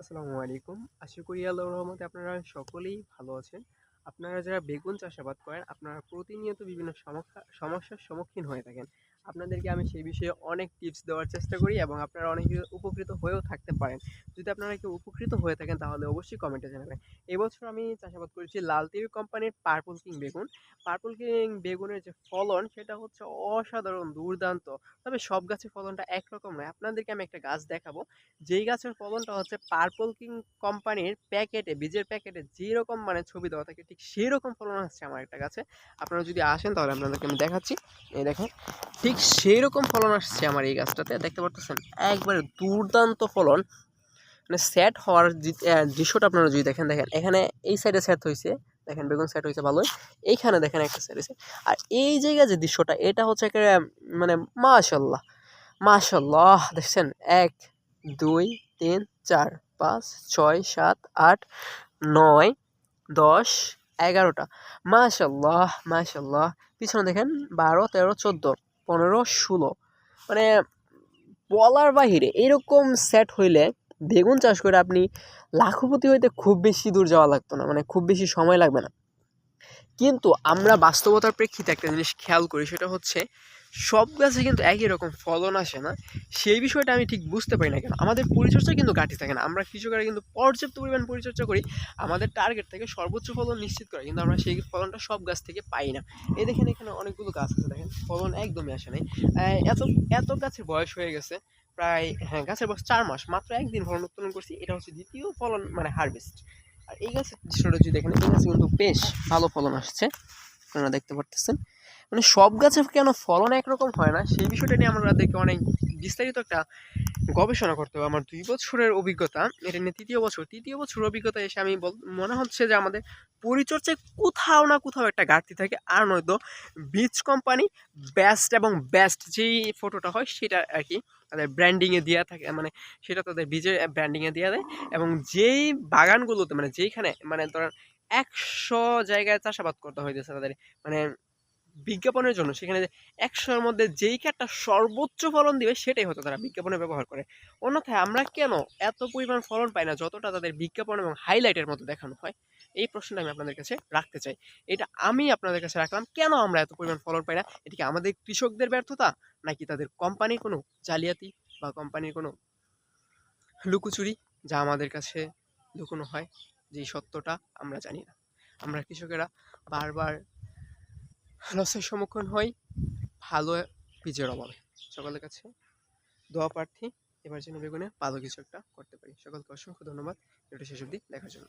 আসসালামু আলাইকুম। আশা করি আল্লাহর রহমতে আপনারা সকলেই ভালো আছেন। আপনারা যারা বেগুন চাষাবাদ করেন, আপনারা প্রতিনিয়ত বিভিন্ন সমস্যার সম্মুখীন হয়ে থাকেন। আপনাদেরকে আমি সেই বিষয়ে অনেক টিপস দেওয়ার চেষ্টা করি এবং আপনারা অনেকে উপকৃত হয়েও থাকতে পারেন। যদি আপনারা কেউ উপকৃত হয়ে থাকেন তাহলে অবশ্যই কমেন্টে জানাবেন। এবছর আমি চাষাবাদ করেছি লাল তীর কোম্পানির পার্পল কিং বেগুন। পার্পল কিং বেগুনের যে ফলন সেটা হচ্ছে অসাধারণ দুর্দান্ত। তবে সব গাছের ফলনটা একরকম নয়। আপনাদেরকে আমি একটা গাছ দেখাবো যেই গাছের ফলনটা হচ্ছে পার্পল কিং কোম্পানির প্যাকেটে বীজের প্যাকেটে যেরকম মানে ছবি দেওয়া থাকে ঠিক সেই রকম ফলন আসছে আমার একটা গাছে। আপনারা যদি আসেন তাহলে আপনাদেরকে আমি দেখাচ্ছি। এই দেখেন ঠিক সেই রকম ফলন আসছে আমার এই গাছটাতে, দেখতে পারতেছেন একবারে দুর্দান্ত ফলন। মানে সেট হওয়ার দৃশ্যটা আপনারা যদি দেখেন, দেখেন এখানে এই সাইডে সেট হয়েছে, দেখেন বেগুন সেট হয়েছে ভালোই। এইখানে দেখেন একটা সেট হয়েছে, আর এই জায়গায় যে দৃশ্যটা এটা হচ্ছে একটা মানে মাশাল্লাহ মাশাল্লাহ দেখছেন। ১ ২ ৩ ৪ ৫ ৬ ৭ ৮ ৯ ১০ ১১টা মাশাল্লাহ মাশাল্লাহ। পিছনে দেখেন ১২ ১৩ ১৪ ১৫ ১৬ মানে বলার বাহিরে। এরকম সেট হইলে বেগুন চাষ করে আপনি লাখপতি হইতে খুব বেশি দূর যাওয়া লাগতো না, মানে খুব বেশি সময় লাগবে না। কিন্তু আমরা বাস্তবতার প্রেক্ষিতে একটা জিনিস খেয়াল করি, সেটা হচ্ছে সব গাছে কিন্তু একই রকম ফলন আসে না। সেই বিষয়টা আমি ঠিক বুঝতে পারি না কেন আমাদের পরিচর্যা কিন্তু ঘাটতি থাকে না। আমরা কৃষকেরা কিন্তু পর্যাপ্ত পরিমাণ পরিচর্যা করি আমাদের টার্গেট থেকে সর্বোচ্চ ফলন নিশ্চিত করে, কিন্তু আমরা সেই ফলনটা সব গাছ থেকে পাই না। এই দেখেন এখানে অনেকগুলো গাছ আছে, দেখেন ফলন একদমই আসে নাই। এত এত গাছের বয়স হয়ে গেছে প্রায়, হ্যাঁ গাছের বয়স ৪ মাস, মাত্র একদিন ফলন উৎপাদন করছি। এটা হচ্ছে দ্বিতীয় ফলন মানে হারভেস্ট। আর এই গাছের দৃশ্যটা যদি দেখেন, এই গাছে কিন্তু বেশ ভালো ফলন আসছে, আপনারা দেখতে পারতেছেন। মানে সব গাছে কেন ফলন একরকম হয় না সেই বিষয়টা নিয়ে আমাদেরকে অনেক বিস্তারিত একটা গবেষণা করতে হবে। আমার ২ বছরের অভিজ্ঞতা, এটা নিয়ে তৃতীয় বছর অভিজ্ঞতা এসে আমি মনে হচ্ছে যে আমাদের পরিচর্যায় কোথাও না কোথাও একটা ঘাটতি থাকে। আর নয়তো বীজ কোম্পানি বেস্ট এবং বেস্ট যেই ফটোটা হয় সেটা আর কি তাদের ব্র্যান্ডিংয়ে দেওয়া থাকে, মানে সেটা তাদের বীজের ব্র্যান্ডিংয়ে দেওয়া দেয়। এবং যেই বাগানগুলোতে মানে যেইখানে মানে ধরেন ১০০ জায়গায় চাষাবাদ করতে হইতেছে তাদের মানে বিজ্ঞাপনের জন্য, সেখানে ১০০-র মধ্যে যেই একটা সর্বোচ্চ ফলন দিবে সেটাই হয়তো তারা বিজ্ঞাপনে ব্যবহার করে। অন্যথায় আমরা কেন এত পরিমাণ ফলন পাই না যতটা তাদের বিজ্ঞাপন এবং হাইলাইটের মতো দেখানো হয়? এই প্রশ্নটা আমি আপনাদের কাছে রাখতে চাই। এটা আমি আপনাদের কাছে রাখলাম, কেন আমরা এত পরিমাণ ফলন পাই না? এটা কি আমাদের কৃষকদের ব্যর্থতা, নাকি তাদের কোম্পানির কোনো জালিয়াতি বা কোম্পানির কোনো লুকোচুরি যা আমাদের কাছে লুকোনো হয়, যেই সত্যটা আমরা জানি না? আমরা কৃষকেরা বারবার লসের সম্মুখীন হই ভালো বীজের অভাবে। সকলের কাছে দোয়া প্রার্থী এবার যেন বেগুনে ভালো কিছু একটা করতে পারি। সকলকে অসংখ্য ধন্যবাদ ভিডিওটি শেষ অবধি দেখার জন্য।